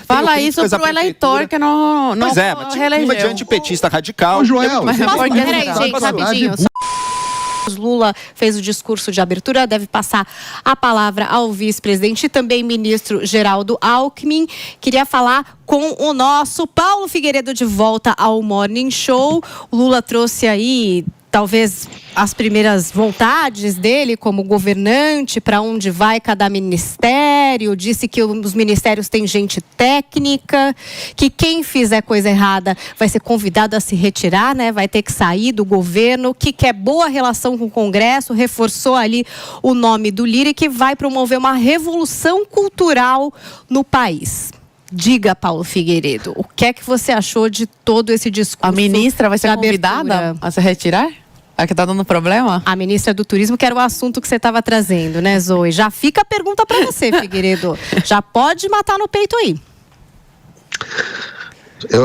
Fala isso pro eleitor que não Pois é, mas tinha um clima de antipetista radical. Ô, Joel, Peraí, gente, rapidinho. Lula fez o discurso de abertura, deve passar a palavra ao vice-presidente e também ministro Geraldo Alckmin. Queria falar com o nosso Paulo Figueiredo de volta ao Morning Show. O Lula trouxe aí talvez as primeiras vontades dele como governante, para onde vai cada ministério, disse que os ministérios têm gente técnica, que quem fizer coisa errada vai ser convidado a se retirar, né? Vai ter que sair do governo, que quer boa relação com o Congresso, reforçou ali o nome do Lira e que vai promover uma revolução cultural no país. Diga, Paulo Figueiredo, o que é que você achou de todo esse discurso? A ministra vai ser convidada a se retirar? A que tá dando problema? A ministra do Turismo, que era o assunto que você estava trazendo, né, Zoe? Já fica a pergunta para você, Figueiredo. Já pode matar no peito aí.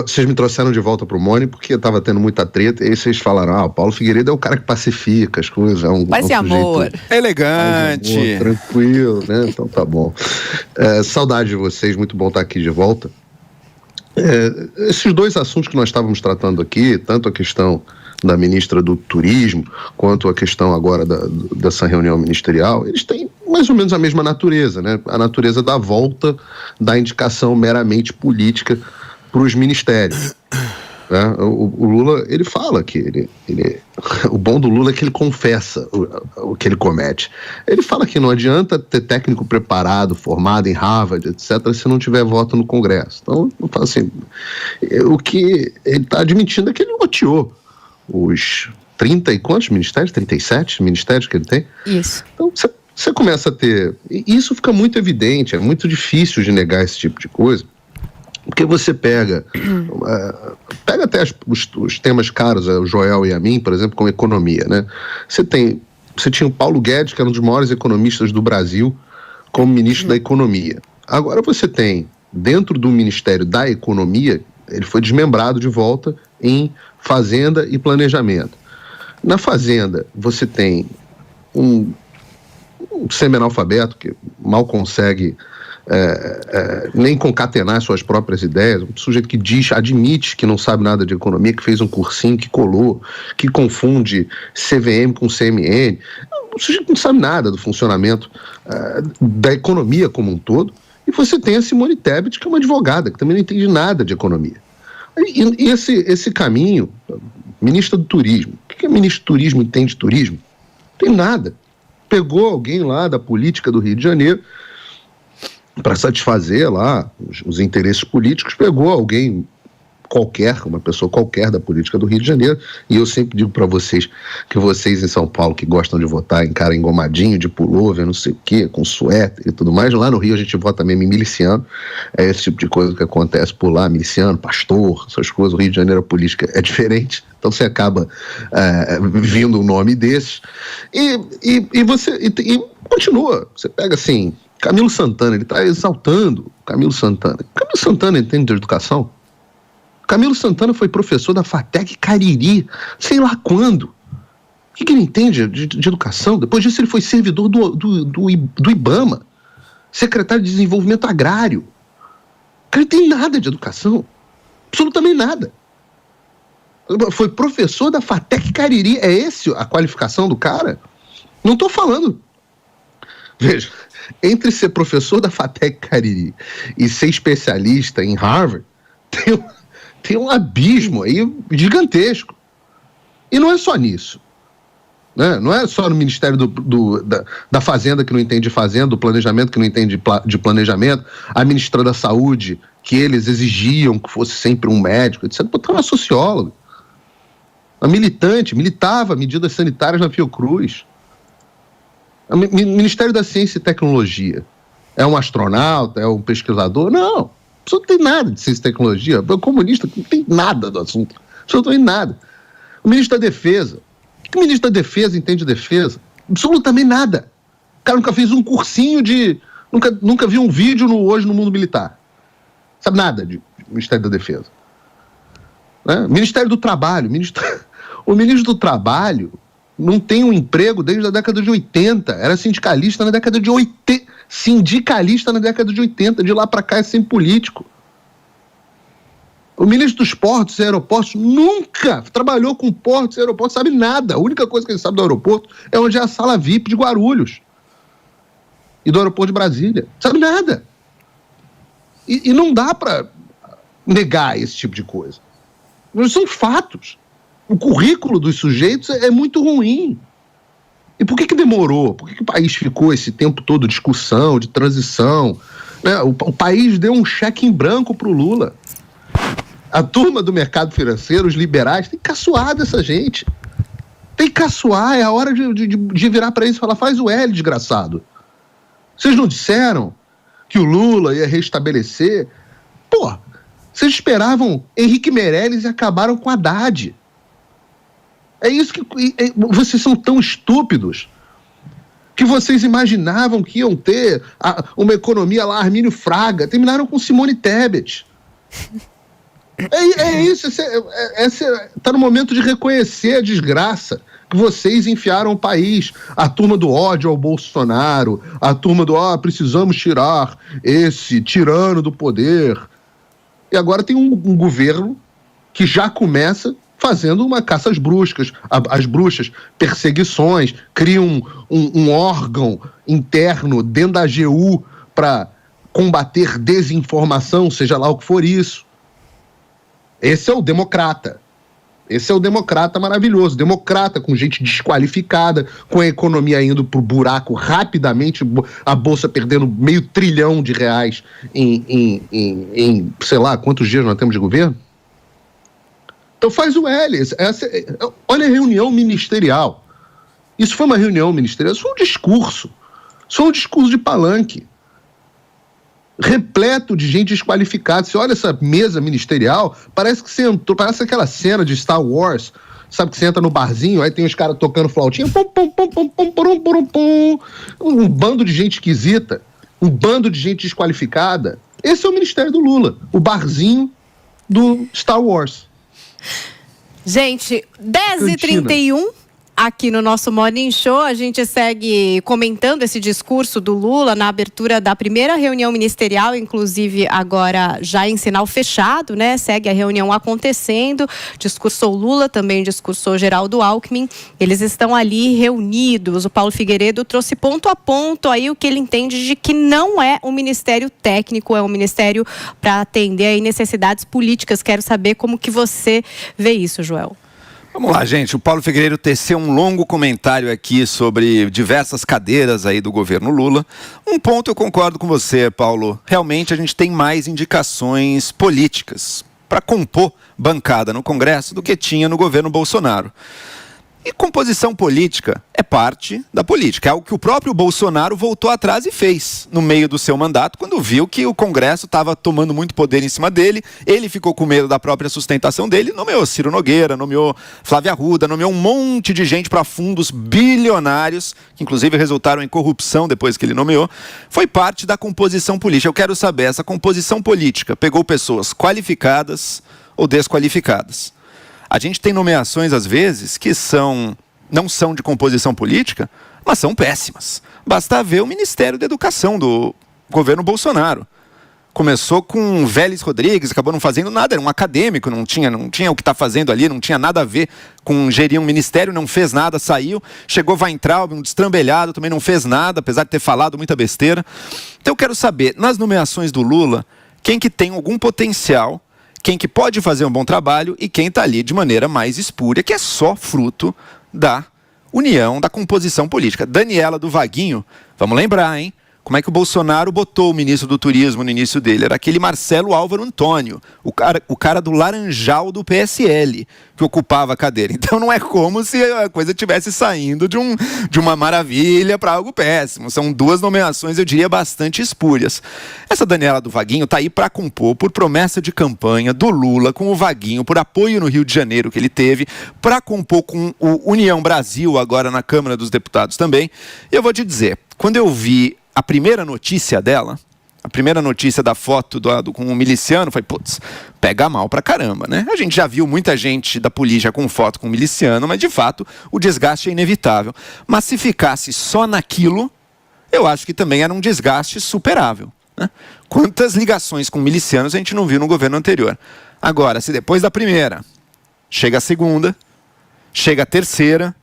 Vocês me trouxeram de volta pro Mone porque eu tava tendo muita treta, e aí vocês falaram, o Paulo Figueiredo é o cara que pacifica as coisas, Vai ser amor. Elegante. Amor, tranquilo, né? Então tá bom. Saudade de vocês, muito bom estar aqui de volta. Esses dois assuntos que nós estávamos tratando aqui, tanto a questão da ministra do Turismo, quanto a questão agora dessa reunião ministerial, eles têm mais ou menos a mesma natureza, né? A natureza da volta da indicação meramente política para os ministérios. Né? O Lula, ele fala que o bom do Lula é que ele confessa o que ele comete. Ele fala que não adianta ter técnico preparado, formado em Harvard, etc., se não tiver voto no Congresso. Então, eu falo assim, o que ele está admitindo é que ele loteou os 30 e quantos ministérios? 37 ministérios que ele tem? Isso. Então, você começa a ter... E isso fica muito evidente, é muito difícil de negar esse tipo de coisa, porque você pega até os temas caros, o Joel e a mim, por exemplo, como economia, né? Você tinha o Paulo Guedes, que era um dos maiores economistas do Brasil, como ministro da Economia. Agora você tem, dentro do Ministério da Economia, ele foi desmembrado de volta em Fazenda e Planejamento. Na Fazenda, você tem um semi-analfabeto que mal consegue nem concatenar suas próprias ideias, um sujeito que admite que não sabe nada de economia, que fez um cursinho, que colou, que confunde CVM com CMN, um sujeito que não sabe nada do funcionamento da economia como um todo. E você tem a Simone Tebet, que é uma advogada, que também não entende nada de economia. E esse caminho, ministra do Turismo, o que ministro do Turismo entende de turismo? Não tem nada. Pegou alguém lá da política do Rio de Janeiro para satisfazer lá os interesses políticos, pegou alguém qualquer, uma pessoa qualquer da política do Rio de Janeiro, e eu sempre digo para vocês que vocês em São Paulo que gostam de votar em cara engomadinho, de pullover, não sei o quê, com suéter e tudo mais, lá no Rio a gente vota mesmo em miliciano, é esse tipo de coisa que acontece por lá, miliciano, pastor, essas coisas. O Rio de Janeiro a política é diferente, então você acaba vindo um nome desses, e você continua, você pega assim, Camilo Santana, ele está exaltando Camilo Santana entende de educação? Camilo Santana foi professor da FATEC Cariri, sei lá quando. O que ele entende de educação? Depois disso ele foi servidor do IBAMA, secretário de Desenvolvimento Agrário. O cara não tem nada de educação, absolutamente nada. Foi professor da FATEC Cariri, é essa a qualificação do cara? Não estou falando. Veja, entre ser professor da FATEC Cariri e ser especialista em Harvard, tem um abismo aí gigantesco. E não é só nisso. Né? Não é só no Ministério da Fazenda que não entende de Fazenda, do Planejamento que não entende de Planejamento, a ministra da Saúde, que eles exigiam que fosse sempre um médico, etc. Botar uma socióloga. Uma militante, militava medidas sanitárias na Fiocruz. O Ministério da Ciência e Tecnologia é um astronauta, é um pesquisador? Não. A pessoa não tem nada de ciência e tecnologia. O comunista não tem nada do assunto. A pessoa não tem nada. O ministro da Defesa. O que o ministro da Defesa entende de defesa? Absolutamente nada. O cara nunca fez um cursinho de... Nunca viu um vídeo Hoje no Mundo Militar. Sabe nada de Ministério da Defesa. Né? Ministério do Trabalho. O ministro do Trabalho não tem um emprego desde a década de 80. Era sindicalista na década de 80. De lá para cá é sempre político. O ministro dos Portos e Aeroportos nunca trabalhou com portos e aeroportos, sabe nada. A única coisa que ele sabe do aeroporto é onde é a sala VIP de Guarulhos e do aeroporto de Brasília. Sabe nada. E não dá para negar esse tipo de coisa. Mas são fatos. O currículo dos sujeitos é muito ruim. E por que demorou? Por que o país ficou esse tempo todo de discussão, de transição? Né? O país deu um cheque em branco para o Lula. A turma do mercado financeiro, os liberais, tem que caçoar dessa gente. Tem que caçoar, é a hora de virar para eles e falar, faz o L, desgraçado. Vocês não disseram que o Lula ia restabelecer? Pô, vocês esperavam Henrique Meirelles e acabaram com Haddad. É isso que... vocês são tão estúpidos que vocês imaginavam que iam ter uma economia lá, Armínio Fraga, terminaram com Simone Tebet. É isso, está no momento de reconhecer a desgraça que vocês enfiaram o país. A turma do ódio ao Bolsonaro, a turma do precisamos tirar esse tirano do poder. E agora tem um governo que já começa fazendo uma caça às bruxas, perseguições, cria um órgão interno dentro da AGU para combater desinformação, seja lá o que for isso. Esse é o democrata. Esse é o democrata maravilhoso. Democrata com gente desqualificada, com a economia indo pro buraco rapidamente, a Bolsa perdendo R$500 bilhão em sei lá, quantos dias nós temos de governo? Então faz o L. Olha a reunião ministerial. Isso foi uma reunião ministerial, isso foi um discurso. Isso foi um discurso de palanque. Repleto de gente desqualificada. Você olha essa mesa ministerial, parece que você entrou, parece aquela cena de Star Wars, sabe, que você entra no barzinho, aí tem os caras tocando flautinha, pum, pum, pum, pum, pum, pum, pum, pum, um bando de gente esquisita, um bando de gente desqualificada. Esse é o ministério do Lula, o barzinho do Star Wars. Gente, 10h31. Aqui no nosso Morning Show, a gente segue comentando esse discurso do Lula na abertura da primeira reunião ministerial, inclusive agora já em sinal fechado, né? Segue a reunião acontecendo, discursou Lula, também discursou Geraldo Alckmin, eles estão ali reunidos. O Paulo Figueiredo trouxe ponto a ponto aí o que ele entende de que não é um ministério técnico, é um ministério para atender aí necessidades políticas. Quero saber como que você vê isso, Joel. Vamos lá, gente. O Paulo Figueiredo teceu um longo comentário aqui sobre diversas cadeiras aí do governo Lula. Um ponto eu concordo com você, Paulo. Realmente a gente tem mais indicações políticas para compor bancada no Congresso do que tinha no governo Bolsonaro. E composição política é parte da política. É algo que o próprio Bolsonaro voltou atrás e fez no meio do seu mandato, quando viu que o Congresso estava tomando muito poder em cima dele. Ele ficou com medo da própria sustentação dele, nomeou Ciro Nogueira, nomeou Flávia Arruda, nomeou um monte de gente para fundos bilionários, que inclusive resultaram em corrupção depois que ele nomeou. Foi parte da composição política. Eu quero saber, essa composição política pegou pessoas qualificadas ou desqualificadas? A gente tem nomeações, às vezes, que não são de composição política, mas são péssimas. Basta ver o Ministério da Educação do governo Bolsonaro. Começou com Vélez Rodrigues, acabou não fazendo nada, era um acadêmico, não tinha o que está fazendo ali, não tinha nada a ver com gerir um ministério, não fez nada, saiu. Chegou Weintraub, um destrambelhado, também não fez nada, apesar de ter falado muita besteira. Então eu quero saber, nas nomeações do Lula, quem que tem algum potencial, quem que pode fazer um bom trabalho e quem está ali de maneira mais espúria, que é só fruto da união, da composição política. Daniela do Vaguinho, vamos lembrar, hein? Como é que o Bolsonaro botou o ministro do Turismo no início dele? Era aquele Marcelo Álvaro Antônio, o cara do Laranjal do PSL, que ocupava a cadeira. Então não é como se a coisa estivesse saindo de uma maravilha para algo péssimo. São duas nomeações, eu diria, bastante espúrias. Essa Daniela do Vaguinho está aí para compor, por promessa de campanha do Lula com o Vaguinho, por apoio no Rio de Janeiro que ele teve, para compor com o União Brasil, agora na Câmara dos Deputados também. E eu vou te dizer, quando eu vi a primeira notícia dela, a primeira notícia da foto com o miliciano, foi, putz, pega mal pra caramba, né? A gente já viu muita gente da polícia com foto com o miliciano, mas de fato o desgaste é inevitável. Mas se ficasse só naquilo, eu acho que também era um desgaste superável, né? Quantas ligações com milicianos a gente não viu no governo anterior? Agora, se depois da primeira chega a segunda, chega a terceira,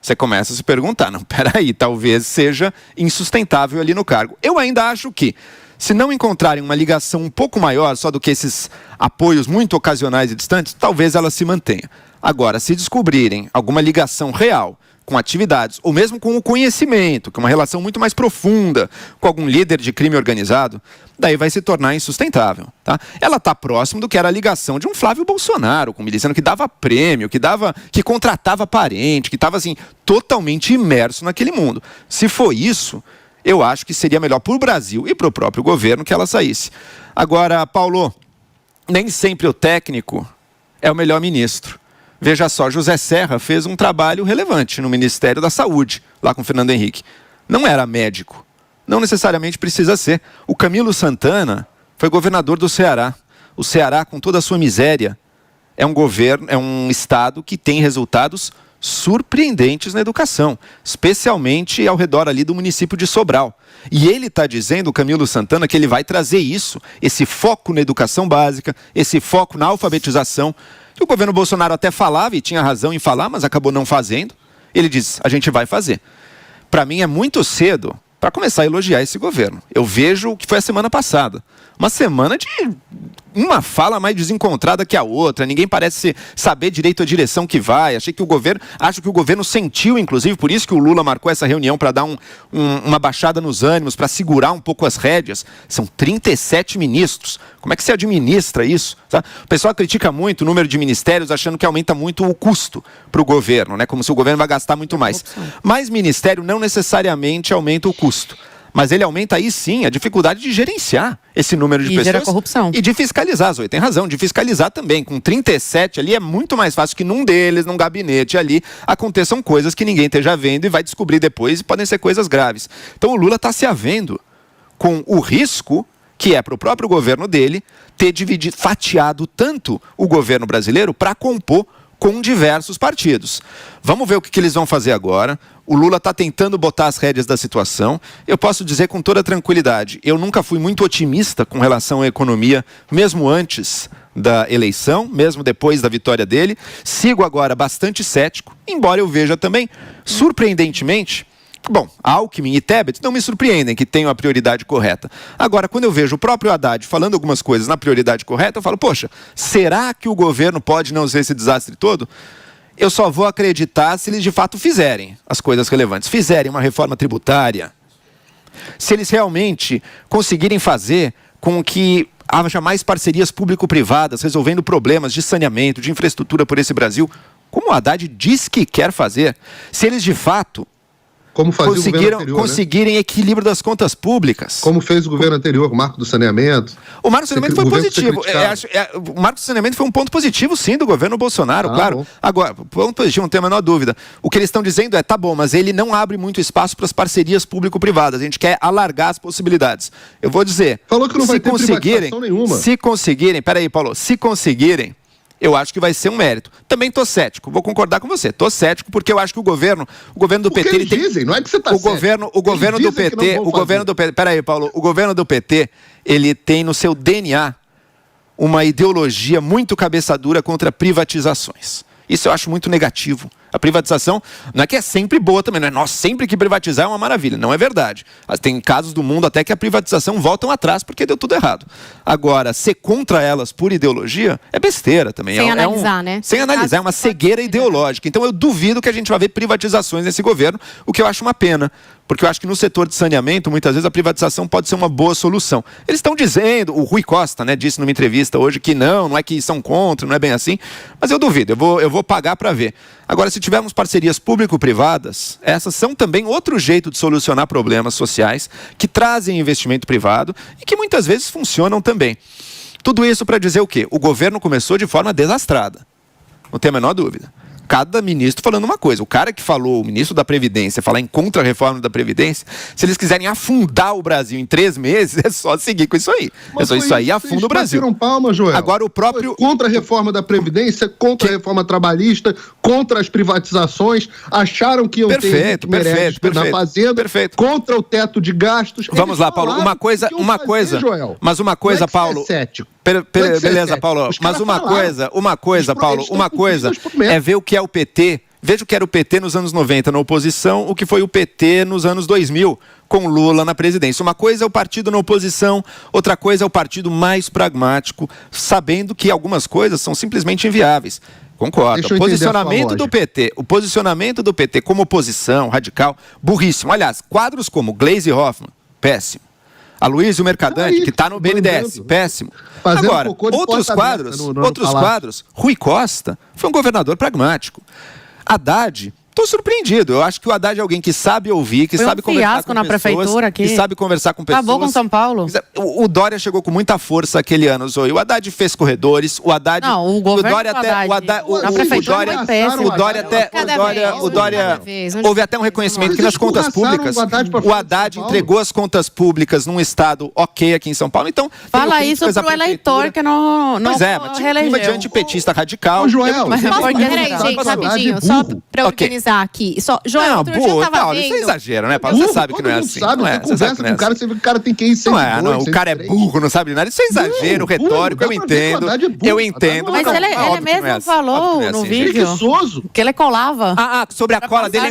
você começa a se perguntar, não, peraí, talvez seja insustentável ali no cargo. Eu ainda acho que, se não encontrarem uma ligação um pouco maior só do que esses apoios muito ocasionais e distantes, talvez ela se mantenha. Agora, se descobrirem alguma ligação real com atividades, ou mesmo com o conhecimento, com uma relação muito mais profunda com algum líder de crime organizado, daí vai se tornar insustentável. Tá? Ela está próximo do que era a ligação de um Flávio Bolsonaro, com miliciano que dava prêmio, que contratava parente, que estava assim, totalmente imerso naquele mundo. Se for isso, eu acho que seria melhor para o Brasil e para o próprio governo que ela saísse. Agora, Paulo, nem sempre o técnico é o melhor ministro. Veja só, José Serra fez um trabalho relevante no Ministério da Saúde, lá com o Fernando Henrique. Não era médico, não necessariamente precisa ser. O Camilo Santana foi governador do Ceará. O Ceará, com toda a sua miséria, é um estado que tem resultados surpreendentes na educação, especialmente ao redor ali do município de Sobral. E ele está dizendo, o Camilo Santana, que ele vai trazer isso, esse foco na educação básica, esse foco na alfabetização, que o governo Bolsonaro até falava, e tinha razão em falar, mas acabou não fazendo. Ele diz, a gente vai fazer. Para mim é muito cedo para começar a elogiar esse governo. Eu vejo o que foi a semana passada. Uma semana de uma fala mais desencontrada que a outra. Ninguém parece saber direito a direção que vai. Acho que o governo sentiu, inclusive, por isso que o Lula marcou essa reunião para dar uma baixada nos ânimos, para segurar um pouco as rédeas. São 37 ministros. Como é que se administra isso? Tá? O pessoal critica muito o número de ministérios, achando que aumenta muito o custo para o governo, né? Como se o governo vai gastar muito mais. Mas ministério não necessariamente aumenta o custo. Mas ele aumenta aí sim a dificuldade de gerenciar esse número de pessoas. E gera corrupção. E de fiscalizar, Zoe, tem razão, de fiscalizar também. Com 37 ali é muito mais fácil que num deles, num gabinete ali, aconteçam coisas que ninguém esteja vendo e vai descobrir depois e podem ser coisas graves. Então o Lula está se havendo com o risco que é para o próprio governo dele ter fatiado tanto o governo brasileiro para compor com diversos partidos. Vamos ver o que eles vão fazer agora. O Lula está tentando botar as rédeas da situação. Eu posso dizer com toda tranquilidade, eu nunca fui muito otimista com relação à economia, mesmo antes da eleição, mesmo depois da vitória dele. Sigo agora bastante cético, embora eu veja também, surpreendentemente, bom, Alckmin e Tebet não me surpreendem que tenham a prioridade correta. Agora, quando eu vejo o próprio Haddad falando algumas coisas na prioridade correta, eu falo, poxa, será que o governo pode não ser esse desastre todo? Eu só vou acreditar se eles de fato fizerem as coisas relevantes. Fizerem uma reforma tributária. Se eles realmente conseguirem fazer com que haja mais parcerias público-privadas resolvendo problemas de saneamento, de infraestrutura por esse Brasil, como o Haddad diz que quer fazer. Se eles de fato conseguirem equilíbrio das contas públicas. Como fez o governo anterior, o marco do saneamento. O marco do saneamento foi positivo. O marco do saneamento foi um ponto positivo, sim, do governo Bolsonaro, claro. Bom. Agora, ponto positivo, não tem a menor dúvida. O que eles estão dizendo é, tá bom, mas ele não abre muito espaço para as parcerias público-privadas. A gente quer alargar as possibilidades. Eu vou dizer... Falou que não vai ter privatização nenhuma. Se conseguirem, peraí, Paulo, se conseguirem, eu acho que vai ser um mérito. Também tô cético, vou concordar com você. Tô cético porque eu acho que o governo do PT... Eles dizem, não é que você tá cético. O governo do PT... Peraí, Paulo. O governo do PT, ele tem no seu DNA uma ideologia muito cabeça dura contra privatizações. Isso eu acho muito negativo. A privatização não é que é sempre boa também, não é nossa, sempre que privatizar é uma maravilha. Não é verdade. Tem casos do mundo até que a privatização voltam atrás porque deu tudo errado. Agora, ser contra elas por ideologia é besteira também. Sem analisar, né? Sem analisar, é uma cegueira ideológica. Então eu duvido que a gente vai ver privatizações nesse governo, o que eu acho uma pena. Porque eu acho que no setor de saneamento, muitas vezes a privatização pode ser uma boa solução. Eles estão dizendo, o Rui Costa, né, disse numa entrevista hoje que não é que são contra, não é bem assim. Mas eu duvido, eu vou pagar para ver. Agora, se tivermos parcerias público-privadas, essas são também outro jeito de solucionar problemas sociais que trazem investimento privado e que muitas vezes funcionam também. Tudo isso para dizer o quê? O governo começou de forma desastrada. Não tem a menor dúvida. Cada ministro falando uma coisa. O cara que falou, o ministro da Previdência, falar em contra-reforma da Previdência, se eles quiserem afundar o Brasil em 3 meses, é só seguir com isso aí. Mas isso aí afunda o Brasil. Palma, Joel. Agora o próprio... Contra a reforma da Previdência, contra a reforma trabalhista, contra as privatizações, acharam que iam ter na Fazenda, contra o teto de gastos. Vamos lá, Paulo. Uma coisa, Joel. mas uma coisa, Paulo... É cético. Beleza, Paulo. Mas uma coisa, Paulo, é ver o que é o PT. Veja o que era o PT nos anos 90 na oposição, o que foi o PT nos anos 2000, com Lula na presidência. Uma coisa é o partido na oposição, outra coisa é o partido mais pragmático, sabendo que algumas coisas são simplesmente inviáveis. Concordo. O posicionamento do PT como oposição radical, burríssimo. Aliás, quadros como Gleisi Hoffmann, péssimo. Aloysio Mercadante, que está no BNDES, péssimo. Agora, outros quadros, Rui Costa foi um governador pragmático. Haddad, estou surpreendido. Eu acho que o Haddad é alguém que sabe ouvir, que sabe conversar com pessoas, que sabe conversar com pessoas. Acabou com São Paulo. O Dória chegou com muita força aquele ano, Zoe. O Haddad fez corredores, o Haddad... Não, o governo Dória até... Houve até um reconhecimento que nas contas públicas, o Haddad entregou as contas públicas num estado ok aqui em São Paulo. Então, fala isso pro eleitor que não mas tinha um clima de antipetista radical. Joel, peraí, gente, rapidinho, só pra organizar aqui. Joel, outro dia eu tava vendo... Isso é exagero, né, Paulo? Você sabe que não é assim. Você conversa com o cara, você vê que o cara tem que ir sem o cara é burro, não sabe nada. Isso é exagero retórico, eu entendo. Eu entendo. Mas ele mesmo falou no vídeo que ele colava. Sobre a cola dele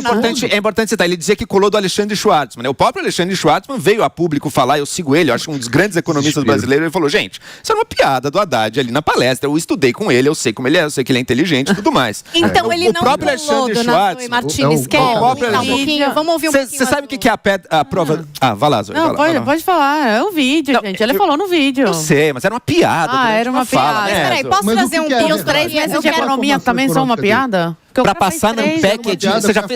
é importante citar. Ele dizia que colou do Alexandre Schwartzman. O próprio Alexandre Schwartzman veio a público falar, eu sigo ele, eu acho um dos grandes economistas brasileiros, ele falou, gente, isso é uma piada do Haddad ali na palestra, eu estudei com ele, eu sei como ele é, eu sei que ele é inteligente e tudo mais. Então ele não próprio Alexandre Schwartzman, Martins, quer ouvir um pouquinho? Vamos ouvir um pouquinho. Você sabe o que é a prova... vai lá, Zoe. Não, pode falar. É o vídeo, gente. Ele falou no vídeo. Eu sei, mas era uma piada. Era uma piada. Mas peraí, posso trazer um pouquinho? Os 3 meses de economia também são uma piada? Para passar na ANPEC,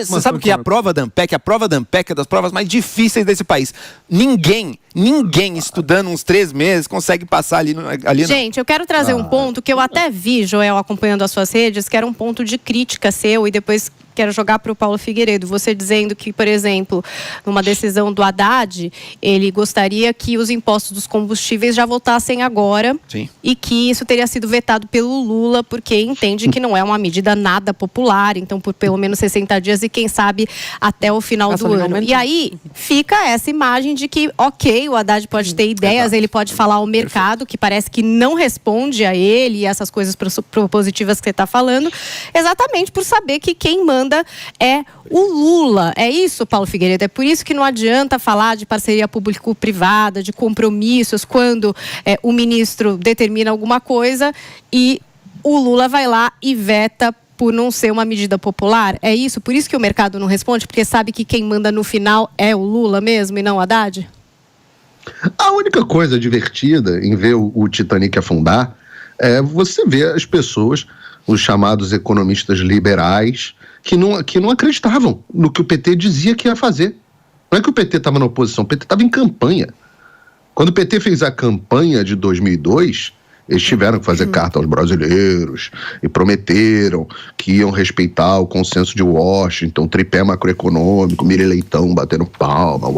você sabe o que é a prova da ANPEC? A prova da ANPEC é das provas mais difíceis desse país. Ninguém estudando uns 3 meses consegue passar ali. Gente, eu quero trazer um ponto que eu até vi, Joel, acompanhando as suas redes, que era um ponto de crítica seu, e depois quero jogar para o Paulo Figueiredo. Você dizendo que, por exemplo, numa decisão do Haddad, ele gostaria que os impostos dos combustíveis já voltassem agora. Sim. E que isso teria sido vetado pelo Lula, porque entende que não é uma medida nada popular, então por pelo menos 60 dias e quem sabe até o final do ano. E aí fica essa imagem de que, ok, o Haddad pode ter ideias, ele pode falar ao mercado, que parece que não responde a ele, e essas coisas propositivas que você está falando, exatamente por saber que quem manda é o Lula. É isso, Paulo Figueiredo? É por isso que não adianta falar de parceria público-privada, de compromissos, quando o ministro determina alguma coisa e o Lula vai lá e veta por não ser uma medida popular? É isso? Por isso que o mercado não responde? Porque sabe que quem manda no final é o Lula mesmo e não o Haddad? A única coisa divertida em ver o Titanic afundar é você ver as pessoas, os chamados economistas liberais, que não acreditavam no que o PT dizia que ia fazer. Não é que o PT estava na oposição, o PT estava em campanha. Quando o PT fez a campanha de 2002, eles tiveram que fazer carta aos brasileiros e prometeram que iam respeitar o consenso de Washington, tripé macroeconômico, Mira Leitão batendo palma,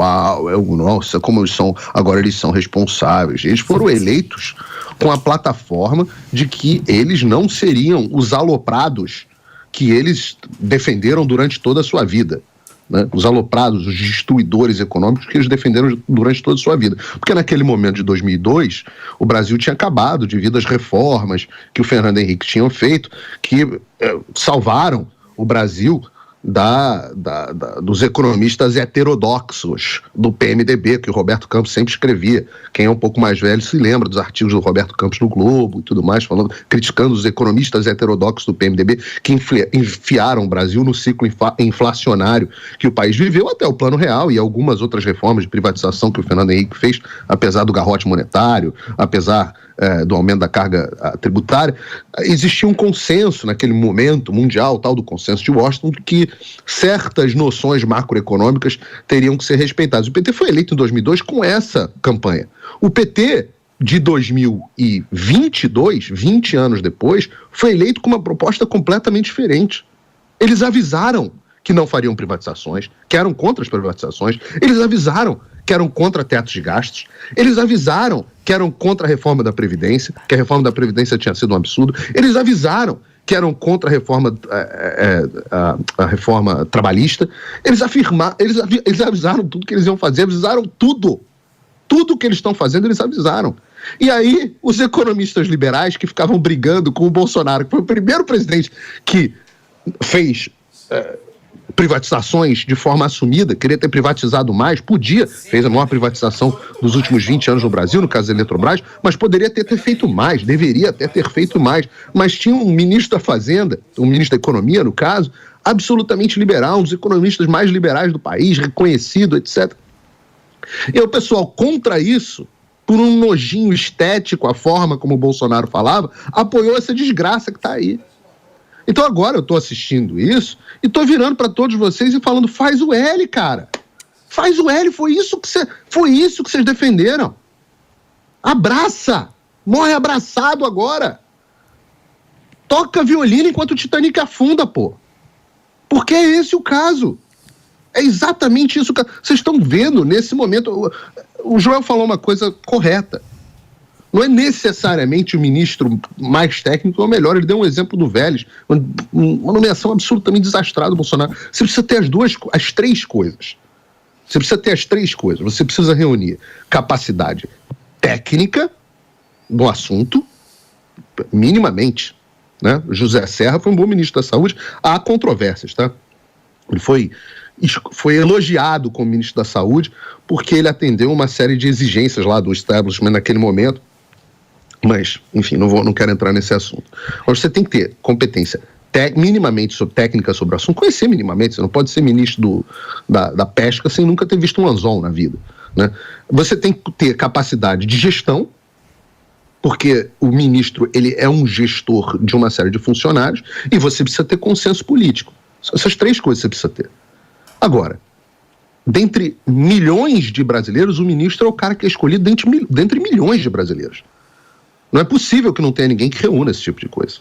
nossa, como agora eles são responsáveis. Eles foram eleitos com a plataforma de que eles não seriam os aloprados que eles defenderam durante toda a sua vida. Né? Os aloprados, os destruidores econômicos que eles defenderam durante toda a sua vida. Porque naquele momento de 2002, o Brasil tinha acabado devido às reformas que o Fernando Henrique tinha feito, que salvaram o Brasil dos economistas heterodoxos do PMDB, que o Roberto Campos sempre escrevia. Quem é um pouco mais velho se lembra dos artigos do Roberto Campos no Globo e tudo mais, criticando os economistas heterodoxos do PMDB que enfiaram o Brasil no ciclo inflacionário que o país viveu, até o Plano Real e algumas outras reformas de privatização que o Fernando Henrique fez, apesar do garrote monetário, apesar do aumento da carga tributária. Existia um consenso naquele momento mundial, tal do consenso de Washington, de que certas noções macroeconômicas teriam que ser respeitadas. O PT foi eleito em 2002 com essa campanha. O PT de 2022, 20 anos depois, foi eleito com uma proposta completamente diferente. Eles avisaram que não fariam privatizações, que eram contra as privatizações, eles avisaram que eram contra tetos de gastos, eles avisaram que eram contra a reforma da Previdência, que a reforma da Previdência tinha sido um absurdo, eles avisaram que eram contra a reforma, a reforma trabalhista, eles avisaram tudo que eles iam fazer, avisaram tudo que eles estão fazendo, eles avisaram. E aí, os economistas liberais que ficavam brigando com o Bolsonaro, que foi o primeiro presidente que fez privatizações de forma assumida, queria ter privatizado mais, podia, fez a maior privatização dos últimos 20 anos no Brasil, no caso da Eletrobras, mas poderia ter feito mais, deveria até ter feito mais. Mas tinha um ministro da Fazenda, um ministro da Economia, no caso, absolutamente liberal, um dos economistas mais liberais do país, reconhecido, etc. E o pessoal, contra isso, por um nojinho estético, a forma como o Bolsonaro falava, apoiou essa desgraça que está aí. Então agora eu estou assistindo isso e estou virando para todos vocês e falando, faz o L, cara. Faz o L, foi isso que vocês defenderam. Abraça. Morre abraçado agora. Toca violino enquanto o Titanic afunda, pô. Porque é esse o caso. É exatamente isso que vocês estão vendo nesse momento. O Joel falou uma coisa correta. Não é necessariamente o ministro mais técnico ou melhor. Ele deu um exemplo do Vélez, uma nomeação absolutamente desastrada do Bolsonaro. Você precisa ter as três coisas. Você precisa ter as três coisas. Você precisa reunir capacidade técnica do assunto, minimamente, né? José Serra foi um bom ministro da Saúde. Há controvérsias, tá? Ele foi elogiado como ministro da Saúde porque ele atendeu uma série de exigências lá do establishment naquele momento. Mas, enfim, não quero entrar nesse assunto. Mas você tem que ter competência minimamente técnica sobre o assunto, conhecer minimamente. Você não pode ser ministro da pesca sem nunca ter visto um anzol na vida, né? Você tem que ter capacidade de gestão, porque o ministro ele é um gestor de uma série de funcionários, e você precisa ter consenso político. Essas três coisas você precisa ter. Agora, dentre milhões de brasileiros, o ministro é o cara que é escolhido dentre milhões de brasileiros. Não é possível que não tenha ninguém que reúna esse tipo de coisa.